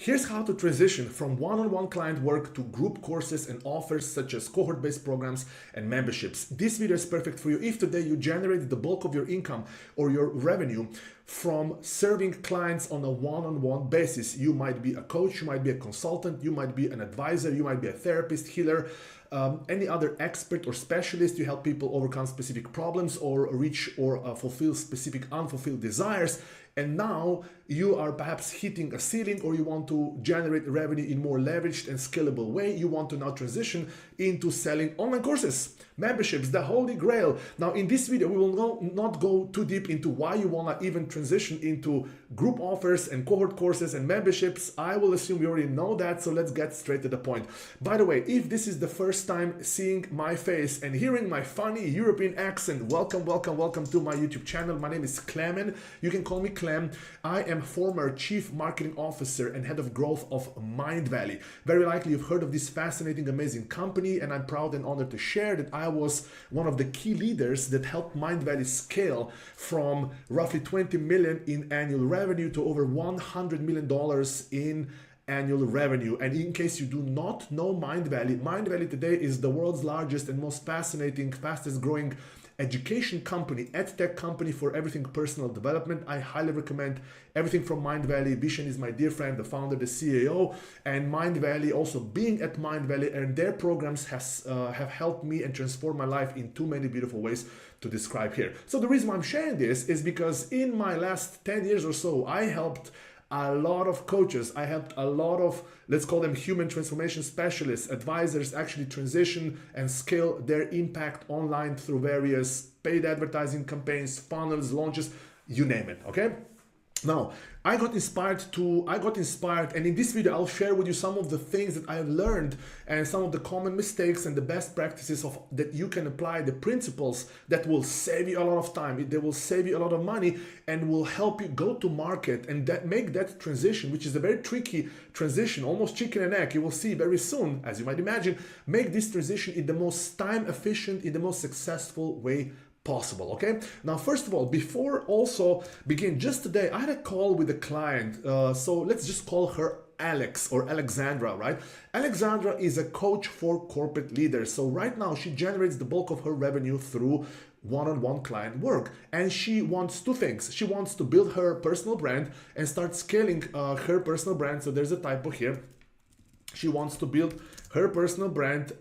Here's how to transition from one-on-one client work to group courses and offers such as cohort-based programs and memberships. This video is perfect for you if today you generate the bulk of your income or your revenue from serving clients on a one-on-one basis. You might be a coach, you might be a consultant, you might be an advisor, you might be a therapist, healer, any other expert or specialist. You help people overcome specific problems or reach or fulfill specific unfulfilled desires. And now you are perhaps hitting a ceiling, or you want to generate revenue in more leveraged and scalable way. You want to now transition into selling online courses, memberships, the holy grail. Now in this video, we will not go too deep into why you want to even transition into group offers and cohort courses and memberships. I will assume you already know that, so let's get straight to the point. By the way, if this is the first time seeing my face and hearing my funny European accent, welcome to my YouTube channel. My name is Klemen. You can call me Clem. I am former Chief Marketing Officer and Head of Growth of Mindvalley. Very likely you've heard of this fascinating, amazing company, and I'm proud and honored to share that I was one of the key leaders that helped Mindvalley scale from roughly 20 million in annual revenue to over $100 million in annual revenue. And in case you do not know Mindvalley today is the world's largest and most fascinating, fastest growing education company, edtech company for everything personal development. I highly recommend everything from Mindvalley. Bishan is my dear friend, the founder, the CEO, and Mindvalley, also being at Mindvalley, and their programs have helped me and transformed my life in too many beautiful ways to describe here. So the reason why I'm sharing this is because in my last 10 years or so, I helped a lot of coaches. I helped a lot of, let's call them human transformation specialists, advisors, actually transition and scale their impact online through various paid advertising campaigns, funnels, launches, you name it, okay? Now, I got inspired, and in this video, I'll share with you some of the things that I've learned and some of the common mistakes and the best practices that you can apply, the principles that will save you a lot of time, they will save you a lot of money, and will help you go to market and make that transition, which is a very tricky transition, almost chicken and egg. You will see very soon, as you might imagine, make this transition in the most time efficient, in the most successful way possible. Okay, now first of all, before also begin, just today I had a call with a client, so let's just call her Alex or Alexandra, right? Alexandra is a coach for corporate leaders. So right now she generates the bulk of her revenue through one-on-one client work, and she wants two things. She wants to build her personal brand and start scaling her personal brand. So there's a typo here. She wants to build her personal brand,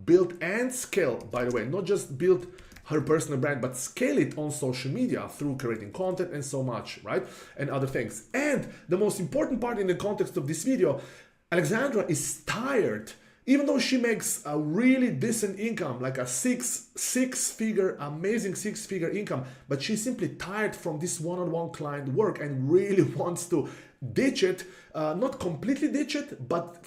build and scale, by the way, not just build her personal brand, but scale it on social media through creating content and so much, right? And other things. And the most important part in the context of this video, Alexandra is tired. Even though she makes a really decent income, like a amazing six-figure income, but she's simply tired from this one-on-one client work and really wants to ditch it, not completely ditch it, but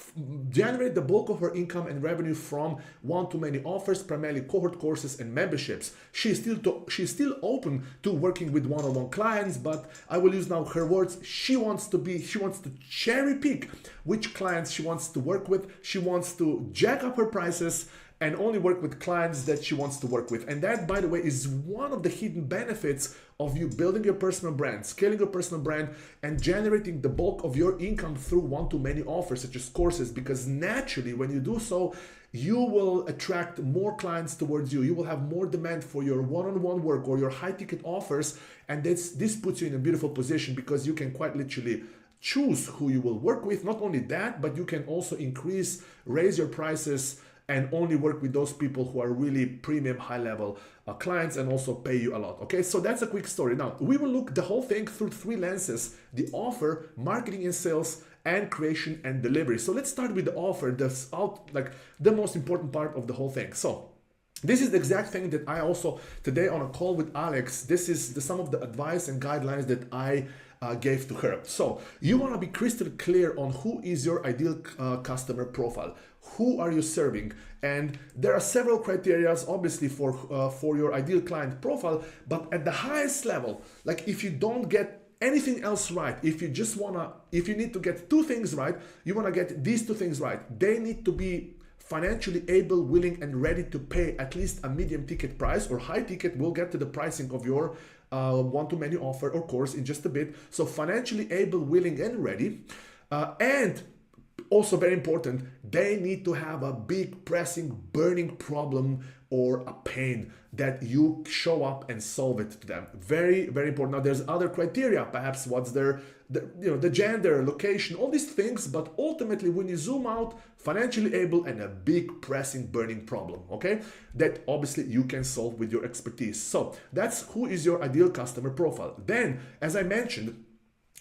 generate the bulk of her income and revenue from one-to-many offers, primarily cohort courses and memberships. She's still open to working with one-on-one clients, but I will use now her words. She wants to cherry pick which clients she wants to work with. She wants to jack up her prices and only work with clients that she wants to work with. And that, by the way, is one of the hidden benefits of you building your personal brand, scaling your personal brand, and generating the bulk of your income through one-to-many offers, such as courses, because naturally, when you do so, you will attract more clients towards you. You will have more demand for your one-on-one work or your high-ticket offers, and this puts you in a beautiful position because you can quite literally choose who you will work with. Not only that, but you can also raise your prices and only work with those people who are really premium high-level clients and also pay you a lot. Okay, so that's a quick story. Now, we will look the whole thing through three lenses: the offer, marketing and sales, and creation and delivery. So let's start with the offer, the most important part of the whole thing. So this is the exact thing that I also, today on a call with Alex, this is some of the advice and guidelines that I gave to her. So you want to be crystal clear on who is your ideal customer profile. Who are you serving? And there are several criteria, obviously, for your ideal client profile. But at the highest level, like if you don't get anything else right, if you need to get two things right, you want to get these two things right. They need to be financially able, willing, and ready to pay at least a medium ticket price or high ticket. We'll get to the pricing of your one-to-many offer or course in just a bit. So financially able, willing, and ready. And also very important, they need to have a big pressing burning problem or a pain that you show up and solve it to them. Very, very important. Now there's other criteria, perhaps what's the gender, location, all these things, but ultimately when you zoom out, financially able and a big pressing burning problem, okay, that obviously you can solve with your expertise. So that's who is your ideal customer profile. Then, as I mentioned,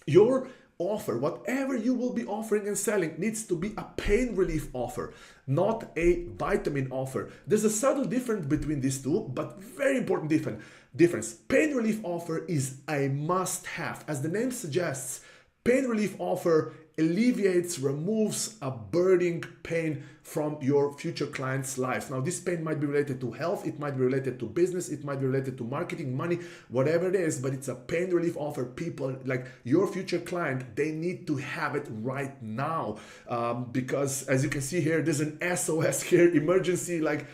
your offer, whatever you will be offering and selling, needs to be a pain relief offer, not a vitamin offer. There's a subtle difference between these two, but very important difference. Pain relief offer is a must-have. As the name suggests, pain relief offer alleviates, removes a burning pain from your future clients' lives. Now, this pain might be related to health, it might be related to business, it might be related to marketing, money, whatever it is, but it's a pain relief offer. People like your future client, they need to have it right now, because as you can see here, there's an SOS here, emergency, like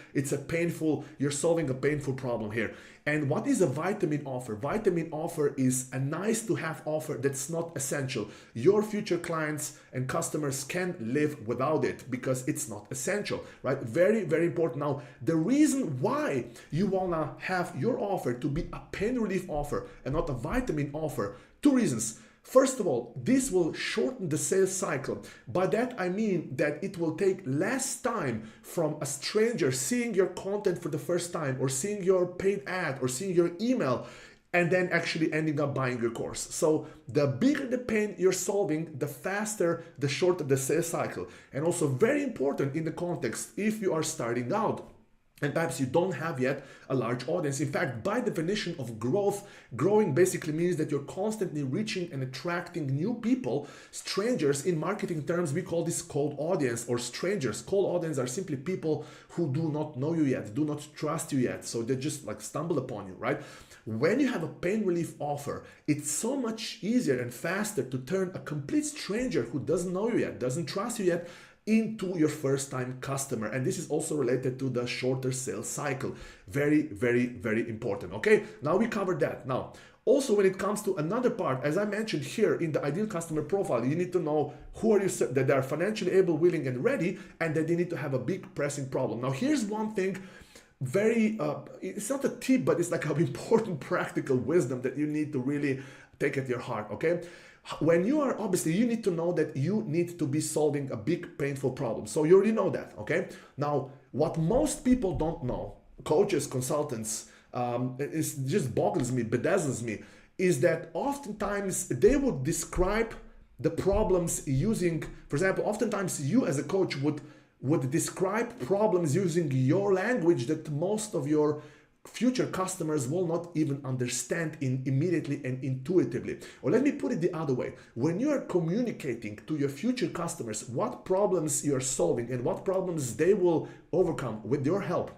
you're solving a painful problem here. And what is a vitamin offer? Vitamin offer is a nice to have offer that's not essential. Your future clients and customers can live without it because it's not essential, right? Very, very important. Now, the reason why you wanna have your offer to be a pain relief offer and not a vitamin offer, two reasons. First of all, this will shorten the sales cycle. By that I mean that it will take less time from a stranger seeing your content for the first time or seeing your paid ad or seeing your email and then actually ending up buying your course. So the bigger the pain you're solving, the faster, the shorter the sales cycle. And also very important in the context, if you are starting out, and perhaps you don't have yet a large audience. In fact, by definition of growing basically means that you're constantly reaching and attracting new people, strangers. In marketing terms, we call this cold audience or strangers. Cold audience are simply people who do not know you yet, do not trust you yet. So they just like stumble upon you, right? When you have a pain relief offer, it's so much easier and faster to turn a complete stranger who doesn't know you yet, doesn't trust you yet, into your first time customer. And this is also related to the shorter sales cycle. Very, very, very important. Okay, now we covered that. Now, also when it comes to another part, as I mentioned here in the ideal customer profile, you need to know who are you, that they are financially able, willing and ready, and that they need to have a big pressing problem. Now, here's one thing, it's not a tip, but it's like an important practical wisdom that you need to really take at your heart, okay? When you are, obviously, you need to know that you need to be solving a big painful problem. So you already know that, okay? Now, what most people don't know, coaches, consultants, it just boggles me, bedazzles me, is that oftentimes they would describe the problems using, for example, oftentimes you as a coach would describe problems using your language that most of your future customers will not even understand immediately and intuitively. Or let me put it the other way. When you are communicating to your future customers what problems you are solving and what problems they will overcome with your help,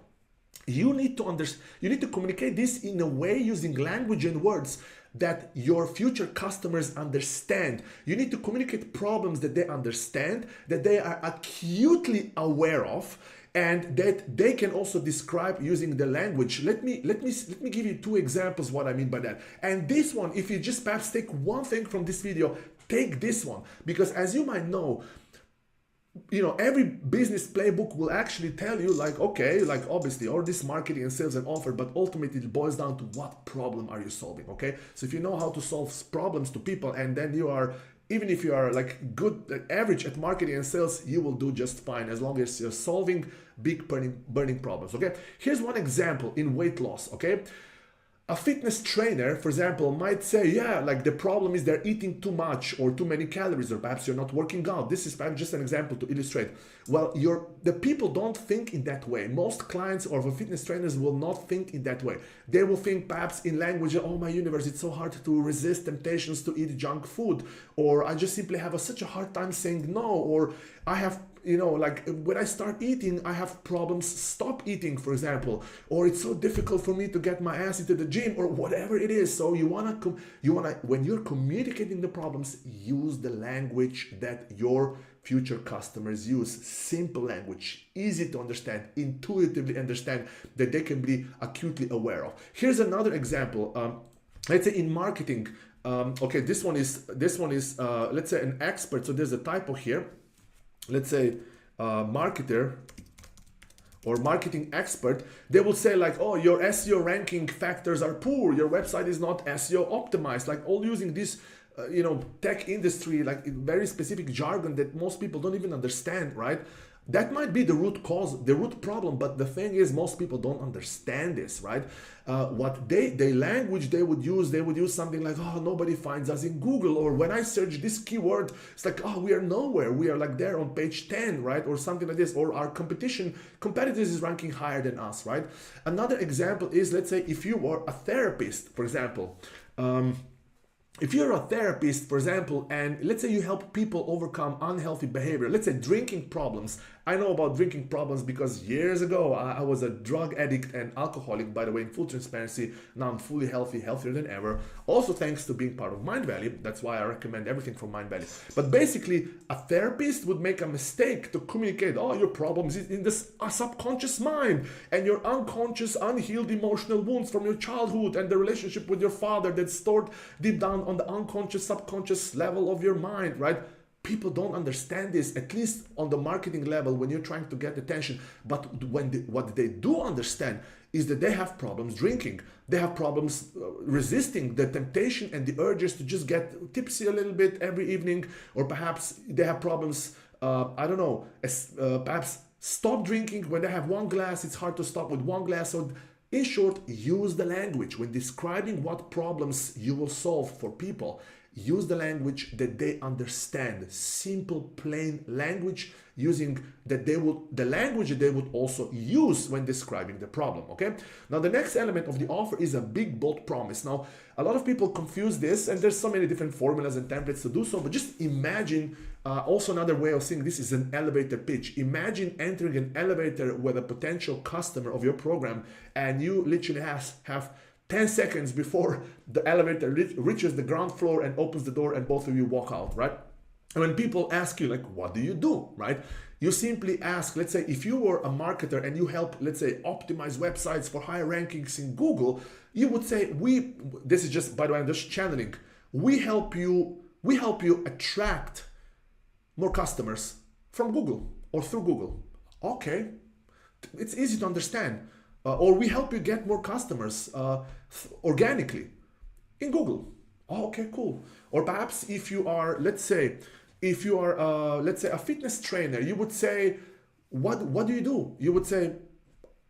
you need to communicate this in a way using language and words that your future customers understand. You need to communicate problems that they understand, that they are acutely aware of, and that they can also describe using the language. Let me give you two examples what I mean by that. And this one, if you just perhaps take one thing from this video, take this one, because as you might know, every business playbook will actually tell you like, okay, like obviously all this marketing and sales and offer, but ultimately it boils down to what problem are you solving, okay? So if you know how to solve problems to people, and then even if you are like good, average at marketing and sales, you will do just fine as long as you're solving big burning problems, okay? Here's one example in weight loss, okay? A fitness trainer, for example, might say, yeah, like the problem is they're eating too much or too many calories, or perhaps you're not working out. This is perhaps just an example to illustrate. Well, the people don't think in that way. Most clients or fitness trainers will not think in that way. They will think perhaps in language, oh my universe, it's so hard to resist temptations to eat junk food, or I just simply have such a hard time saying no, or I have, like when I start eating, I have problems stop eating, for example, or it's so difficult for me to get my ass into the gym, or whatever it is. So you wanna when you're communicating the problems, use the language that your future customers use. Simple language, easy to understand, intuitively understand, that they can be acutely aware of. Here's another example. Let's say in marketing, Okay, this one is let's say an expert. So there's a typo here. Let's say marketer or marketing expert. They will say like, oh, your SEO ranking factors are poor. Your website is not SEO optimized. Like all using this, tech industry, like very specific jargon that most people don't even understand, right? That might be the root cause, the root problem, but the thing is, most people don't understand this, right? What the language they would use something like, oh, nobody finds us in Google, or when I search this keyword, it's like, oh, we are nowhere, we are like there on page 10, right? Or something like this, or our competitors is ranking higher than us, right? Another example is, let's say, if you were a therapist, for example, if you're a therapist, for example, and let's say you help people overcome unhealthy behavior, let's say drinking problems. I know about drinking problems because years ago I was a drug addict and alcoholic, by the way, in full transparency. Now I'm fully healthy, healthier than ever. Also thanks to being part of Mindvalley. That's why I recommend everything from Mindvalley. But basically, a therapist would make a mistake to communicate, oh, your problems is in the subconscious mind and your unconscious, unhealed emotional wounds from your childhood and the relationship with your father that's stored deep down on the unconscious, subconscious level of your mind, right? People don't understand this, at least on the marketing level when you're trying to get attention. But what they do understand is that they have problems drinking. They have problems resisting the temptation and the urges to just get tipsy a little bit every evening, or perhaps they have problems, perhaps stop drinking. When they have one glass, it's hard to stop with one glass. So in short, use the language when describing what problems you will solve for people. Use the language that they understand, simple, plain language, using the language that they would also use when describing the problem. Okay. Now the next element of the offer is a big, bold promise. Now a lot of people confuse this, and there's so many different formulas and templates to do so. But just imagine, also another way of saying this is an elevator pitch. Imagine entering an elevator with a potential customer of your program, and you literally have 10 seconds before the elevator reaches the ground floor and opens the door, and both of you walk out, right? And when people ask you, like, what do you do, right? You simply ask, let's say, if you were a marketer and you help, let's say, optimize websites for higher rankings in Google, you would say, this is just, by the way, I'm just channeling, we help you attract more customers from Google or through Google. Okay, it's easy to understand. Or we help you get more customers organically in Google. Oh, okay, cool. Or perhaps if you are, let's say a fitness trainer, you would say, what do you do? You would say,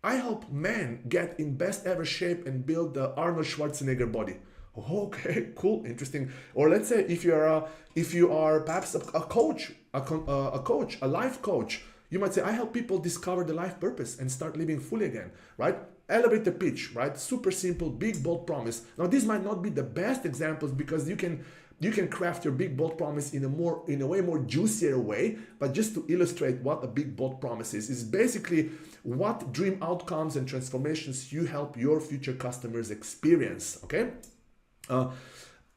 I help men get in best ever shape and build the Arnold Schwarzenegger body. Oh, okay, cool, interesting. Or let's say if you are perhaps a coach, a life coach. You might say, I help people discover the life purpose and start living fully again, right? Elevator pitch, right? Super simple, big, bold promise. Now, these might not be the best examples because you can craft your big, bold promise in a way more juicier way, but just to illustrate what a big, bold promise is basically what dream outcomes and transformations you help your future customers experience, okay?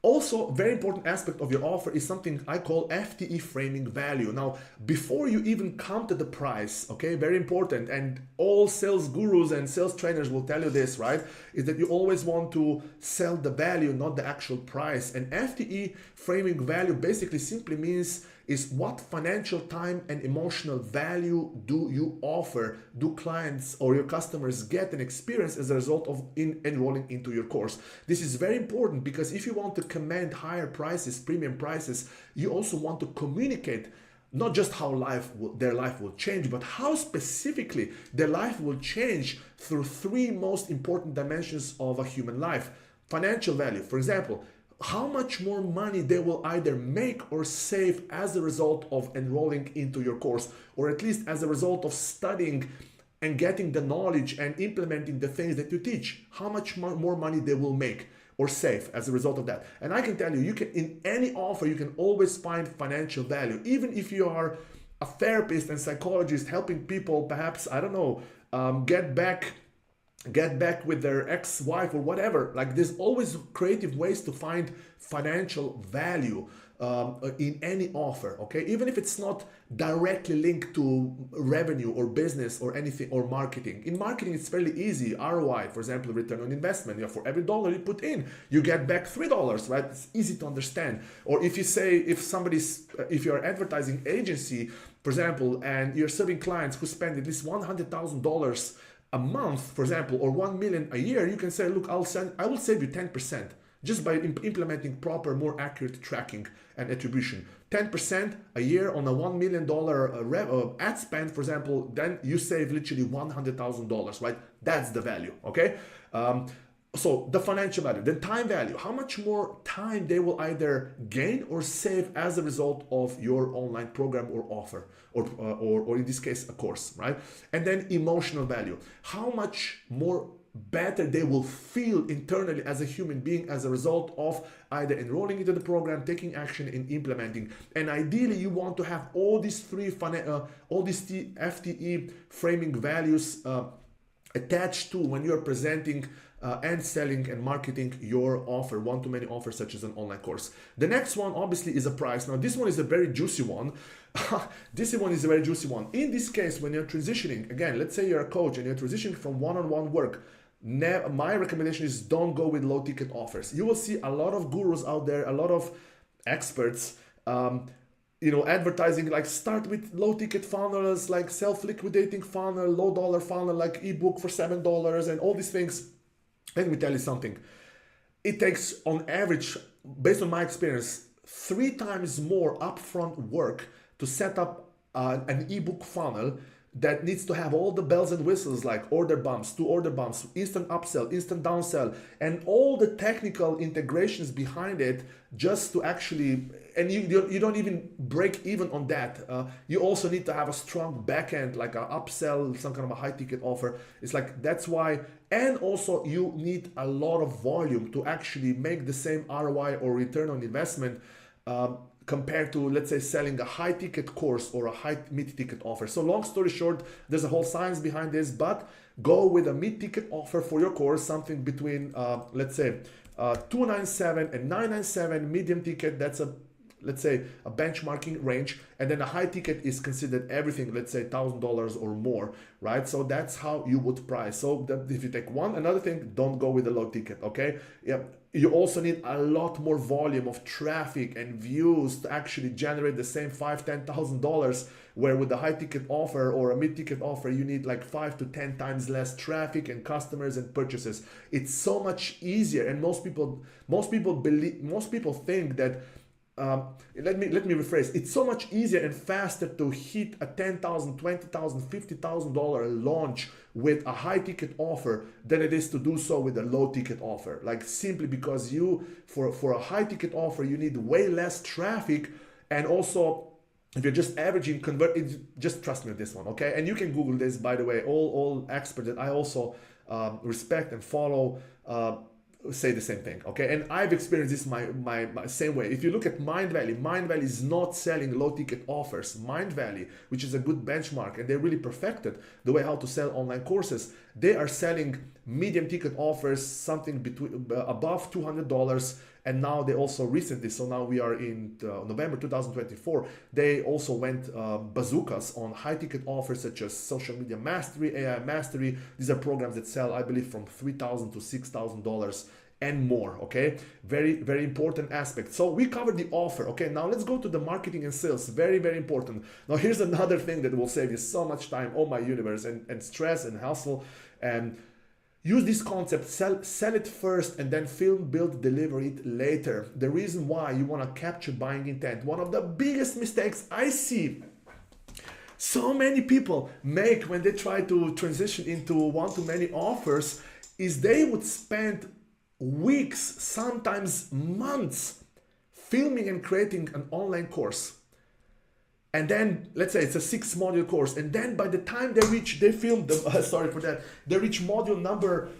Also, very important aspect of your offer is something I call FTE framing value. Now, before you even come to the price, okay, very important, and all sales gurus and sales trainers will tell you this, right, is that you always want to sell the value, not the actual price. And FTE framing value basically simply means is what financial time and emotional value do you offer, do clients or your customers get and experience as a result of enrolling into your course. This is very important because if you want to command higher prices, premium prices, you also want to communicate not just how their life will change, but how specifically their life will change through three most important dimensions of a human life. Financial value, for example, how much more money they will either make or save as a result of enrolling into your course, or at least as a result of studying and getting the knowledge and implementing the things that you teach. How much more money they will make or save as a result of that. And I can tell you, you can, in any offer, you can always find financial value. Even if you are a therapist and psychologist helping people, perhaps, I don't know, get back with their ex-wife or whatever. Like, there's always creative ways to find financial value. in any offer, okay? Even if it's not directly linked to revenue or business or anything or marketing. In marketing, it's fairly easy. ROI, for example, return on investment. You know, for every dollar you put in, you get back $3, right? It's easy to understand. Or if you say, if you're an advertising agency, for example, and you're serving clients who spend at least $100,000 a month, for example, or 1 million a year, you can say, look, I will save you 10% just by implementing proper, more accurate tracking and attribution. 10% a year on a $1 million ad spend, for example, then you save literally $100,000, right? That's the value, okay? So the financial value, the time value, how much more time they will either gain or save as a result of your online program or offer, or in this case, a course, right? And then emotional value, how much more better they will feel internally as a human being as a result of either enrolling into the program, taking action, and implementing. And ideally, you want to have all these FTE framing values attached to when you're presenting and selling and marketing your offer, one-to-many offer such as an online course. The next one obviously is a price. Now this one is a very juicy one. This one is a very juicy one. In this case, when you're transitioning, again, let's say you're a coach and you're transitioning from one-on-one work, my recommendation is don't go with low ticket offers. You will see a lot of gurus out there, a lot of experts, advertising like start with low ticket funnels, like self-liquidating funnel, low dollar funnel, like ebook for $7 and all these things. Let me tell you something. It takes on average, based on my experience, 3 times more upfront work to set up an ebook funnel that needs to have all the bells and whistles like order bumps, 2 order bumps, instant upsell, instant downsell, and all the technical integrations behind it just to actually, and you don't even break even on that. You also need to have a strong backend, like an upsell, some kind of a high ticket offer. It's like, that's why, and also you need a lot of volume to actually make the same ROI or return on investment compared to, let's say, selling a high ticket course or a high mid ticket offer. So long story short, there's a whole science behind this, but go with a mid ticket offer for your course, something between, let's say, $297 and $997. Medium ticket, that's let's say a benchmarking range, and then a high ticket is considered everything, let's say $1,000 or more, right? So that's how you would price. So that if you take another thing, don't go with the low ticket, okay? Yeah. You also need a lot more volume of traffic and views to actually generate the same $5,000, $10,000, where with a high ticket offer or a mid ticket offer, you need like 5 to 10 times less traffic and customers and purchases. It's so much easier, and most people think that. Let me rephrase. It's so much easier and faster to hit a $10,000, $20,000, $50,000 launch with a high ticket offer than it is to do so with a low ticket offer. Like, simply because for a high ticket offer, you need way less traffic, and also if you're just averaging just trust me on this one, okay? And you can Google this, by the way. All experts that I also respect and follow say the same thing, okay? And I've experienced this my same way. If you look at Mindvalley is not selling low ticket offers. Mindvalley, which is a good benchmark, and they really perfected the way how to sell online courses, they are selling medium ticket offers, something between above $200. And now they also recently, so now we are in November 2024, they also went bazookas on high ticket offers such as social media mastery, AI mastery. These are programs that sell, I believe, from $3,000 to $6,000 and more, okay? Very, very important aspect. So we covered the offer, okay? Now let's go to the marketing and sales. Very, very important. Now here's another thing that will save you so much time, oh my universe, and stress and hassle. And use this concept, sell it first and then film, build, deliver it later. The reason why you want to capture buying intent. One of the biggest mistakes I see so many people make when they try to transition into one-to-many offers is they would spend weeks, sometimes months, filming and creating an online course. And then, let's say it's a 6-module course, and then by the time they reach module number,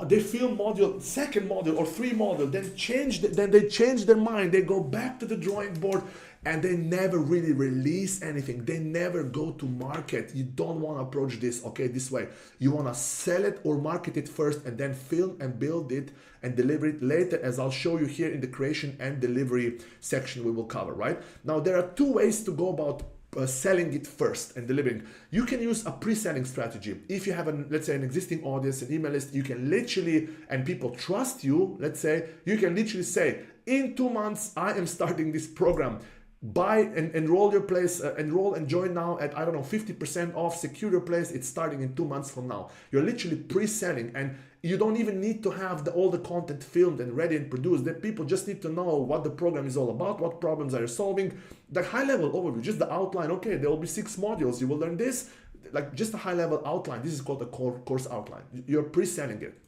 they film module, second module or 3 module, then they change their mind, they go back to the drawing board, and they never really release anything. They never go to market. You don't want to approach this, okay, this way. You want to sell it or market it first and then film and build it and deliver it later, as I'll show you here in the creation and delivery section we will cover, right? Now, there are two ways to go about selling it first and delivering. You can use a pre-selling strategy. If you have let's say an existing audience, an email list, you can literally, and people trust you, let's say, you can literally say, in 2 months, I am starting this program. Buy and enroll your place, enroll and join now at, I don't know, 50% off, secure your place. It's starting in 2 months from now. You're literally pre-selling, and you don't even need to have all the content filmed and ready and produced. That people just need to know what the program is all about, what problems are you solving, the high level overview, just the outline. Okay, there will be 6 modules. You will learn this, like just a high level outline. This is called a course outline. You're pre-selling it.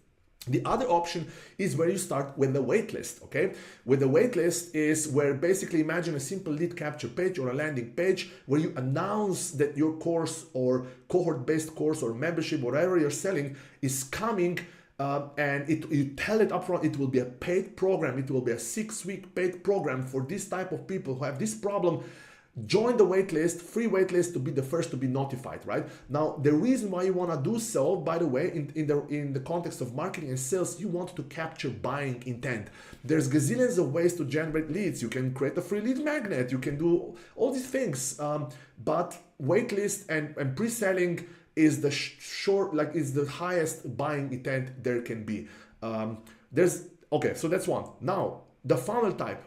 The other option is where you start with the waitlist, okay? With the waitlist is where basically imagine a simple lead capture page or a landing page where you announce that your course or cohort-based course or membership, whatever you're selling, is coming, and you tell it upfront. It will be a paid program. It will be a 6-week paid program for this type of people who have this problem. Join the waitlist, free waitlist, to be the first to be notified, right? Now, the reason why you want to do so, by the way, in the context of marketing and sales, you want to capture buying intent. There's gazillions of ways to generate leads. You can create a free lead magnet. You can do all these things, but waitlist and pre-selling is the is the highest buying intent there can be. Okay, so that's one. Now, the funnel type.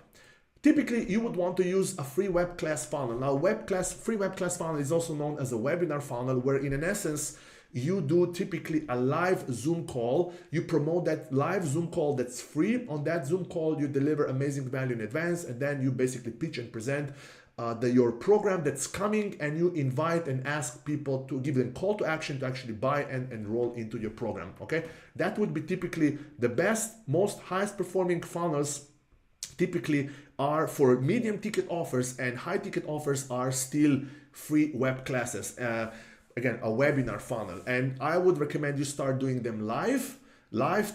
Typically, you would want to use a free web class funnel. Now, free web class funnel is also known as a webinar funnel, where in essence, you do typically a live Zoom call. You promote that live Zoom call that's free. On that Zoom call, you deliver amazing value in advance, and then you basically pitch and present your program that's coming, and you invite and ask people to give them call to action to actually buy and enroll into your program, okay? That would be typically the best, most highest performing funnels. Typically are for medium ticket offers, and high ticket offers are still free web classes. Again, a webinar funnel. And I would recommend you start doing them live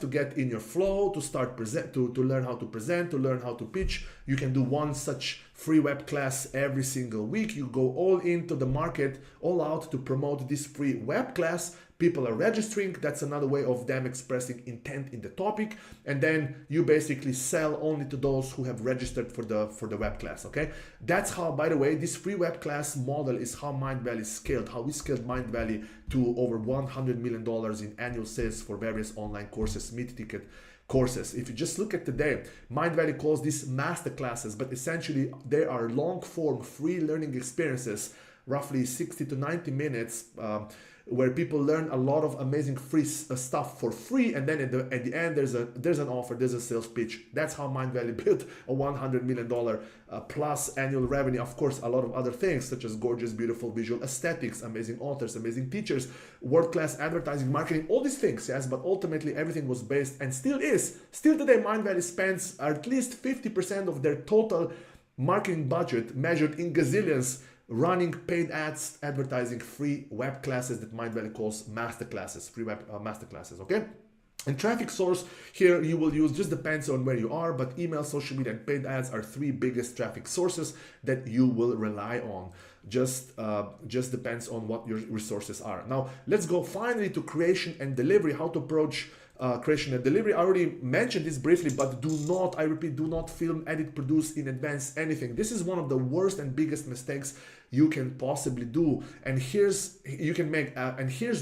to get in your flow, to start to learn how to present, to learn how to pitch. You can do one such free web class every single week. You go all into the market, all out to promote this free web class. People are registering. That's another way of them expressing intent in the topic. And then you basically sell only to those who have registered for the web class, okay? That's how, by the way, this free web class model is how Mindvalley scaled, how we scaled Mindvalley to over $100 million in annual sales for various online courses, mid-ticket courses. If you just look at today, Mindvalley calls these master classes, but essentially they are long-form free learning experiences, roughly 60 to 90 minutes, where people learn a lot of amazing free stuff for free, and then at the end there's an offer, there's a sales pitch. That's how Mindvalley built a $100 million plus annual revenue. Of course, a lot of other things such as gorgeous, beautiful visual aesthetics, amazing authors, amazing teachers, world-class advertising, marketing, all these things, yes, but ultimately everything was based, and still today, Mindvalley spends at least 50% of their total marketing budget, measured in gazillions, running paid ads, advertising free web classes that Mindvalley calls masterclasses, free web masterclasses, okay? And traffic source here you will use, just depends on where you are, but email, social media, and paid ads are 3 biggest traffic sources that you will rely on. Just depends on what your resources are. Now, let's go finally to creation and delivery, how to approach creation and delivery. I already mentioned this briefly, but do not, I repeat, do not film, edit, produce in advance anything. This is one of the worst and biggest mistakes you can possibly do. And here's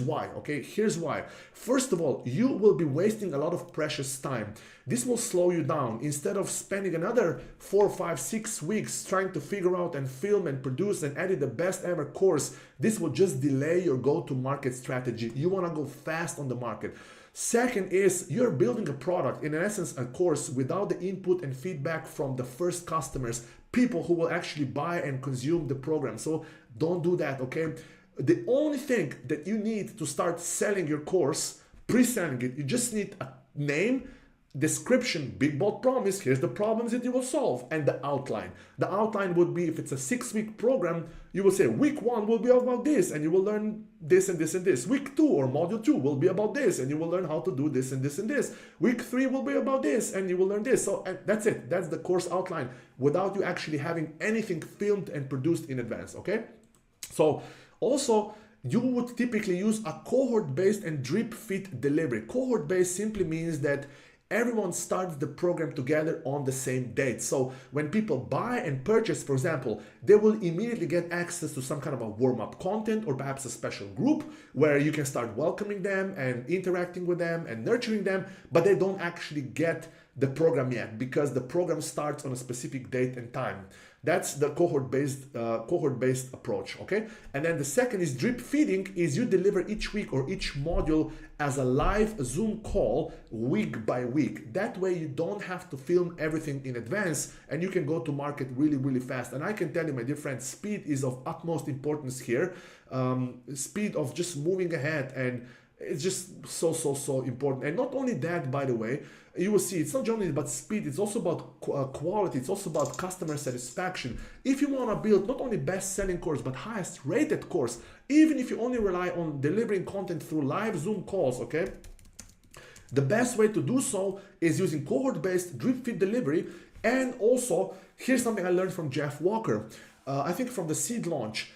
why, okay? Here's why. First of all, you will be wasting a lot of precious time. This will slow you down. Instead of spending another 4, 5, 6 weeks trying to figure out and film and produce and edit the best ever course, this will just delay your go-to-market strategy. You want to go fast on the market. Second is you're building a product, in essence a course, without the input and feedback from the first customers, people who will actually buy and consume the program. So don't do that, okay? The only thing that you need to start selling your course, pre-selling it, you just need a name, description, big bold promise, here's the problems that you will solve, and the outline. The outline would be, if it's a 6-week program, you will say week 1 will be about this, and you will learn this and this and this. Week 2 or module 2 will be about this, and you will learn how to do this and this and this. Week 3 will be about this, and you will learn this. So that's it. That's the course outline, without you actually having anything filmed and produced in advance, okay? So also, you would typically use a cohort-based and drip-feed delivery. Cohort-based simply means that everyone starts the program together on the same date. So when people buy and purchase, for example, they will immediately get access to some kind of a warm-up content, or perhaps a special group where you can start welcoming them and interacting with them and nurturing them, but they don't actually get the program yet, because the program starts on a specific date and time. That's the cohort-based approach, okay? And then the second is drip feeding, is you deliver each week or each module as a live Zoom call week by week. That way you don't have to film everything in advance, and you can go to market really, really fast. And I can tell you, my dear friends, speed is of utmost importance here. Speed of just moving ahead, and it's just so important. And not only that, by the way, you will see it's not only about speed, it's also about quality, it's also about customer satisfaction. If you want to build not only best-selling course, but highest rated course, even if you only rely on delivering content through live Zoom calls, okay? The best way to do so is using cohort-based drip feed delivery. And also, here's something I learned from Jeff Walker, I think from the seed launch,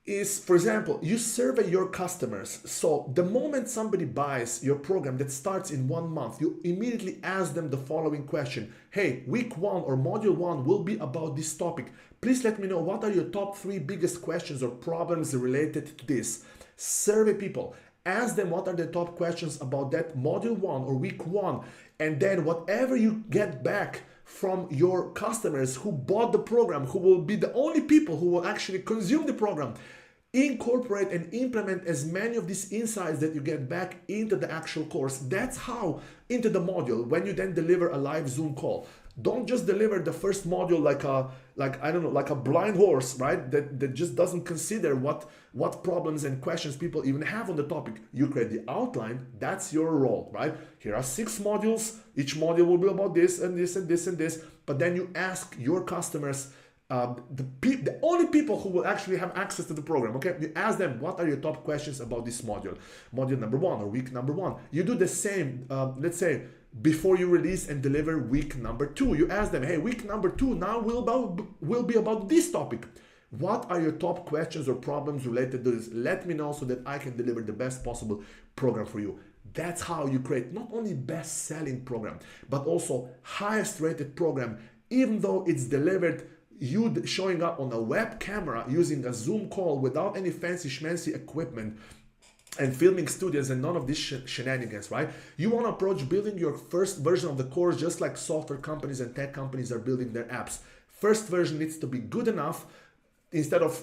is, for example, you survey your customers. So the moment somebody buys your program that starts in 1 month, you immediately ask them the following question. Hey, week 1 or module 1 will be about this topic. Please let me know what are your top 3 biggest questions or problems related to this. Survey people. Ask them what are the top questions about that module 1 or week 1. And then whatever you get back from your customers who bought the program, who will be the only people who will actually consume the program, incorporate and implement as many of these insights that you get back into the actual course. That's how, into the module, when you then deliver a live Zoom call. Don't just deliver the first module like a blind horse, right? That just doesn't consider what problems and questions people even have on the topic. You create the outline, that's your role, right? Here are 6 modules, each module will be about this and this and this and this, but then you ask your customers, the only people who will actually have access to the program, okay? You ask them, what are your top questions about this module? Module number 1 or week number 1. You do the same, let's say, before you release and deliver week number 2. You ask them, hey, week number 2 now will be about this topic. What are your top questions or problems related to this? Let me know so that I can deliver the best possible program for you. That's how you create not only best-selling program, but also highest rated program, even though it's delivered you showing up on a web camera using a Zoom call without any fancy schmancy equipment and filming studios and none of these shenanigans, right? You want to approach building your first version of the course just like software companies and tech companies are building their apps. First version needs to be good enough, instead of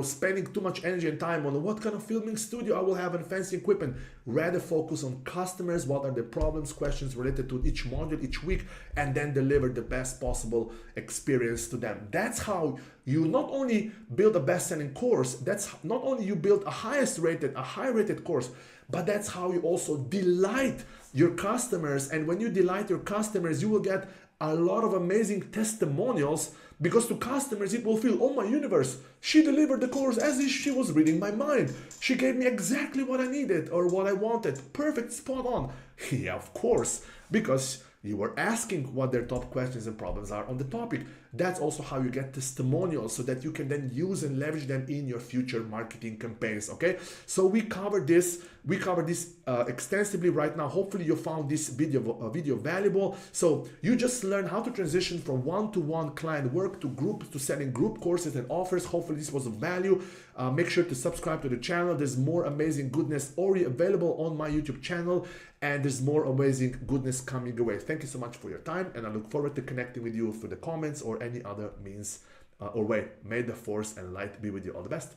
spending too much energy and time on what kind of filming studio I will have and fancy equipment. Rather focus on customers, what are the problems, questions related to each module, each week, and then deliver the best possible experience to them. That's how you not only build a best-selling course, that's not only you build a high-rated course, but that's how you also delight your customers. And when you delight your customers, you will get a lot of amazing testimonials, because to customers it will feel, oh my universe, she delivered the course as if she was reading my mind. She gave me exactly what I needed or what I wanted. Perfect, spot on. Yeah, of course, because you were asking what their top questions and problems are on the topic. That's also how you get testimonials, so that you can then use and leverage them in your future marketing campaigns, okay? So we covered this extensively right now. Hopefully you found this video valuable. So you just learned how to transition from one-to-one client work to group, to selling group courses and offers. Hopefully this was of value. Make sure to subscribe to the channel. There's more amazing goodness already available on my YouTube channel, and there's more amazing goodness coming your way. Thank you so much for your time, and I look forward to connecting with you through the comments or any other means or way. May the force and light be with you. All the best.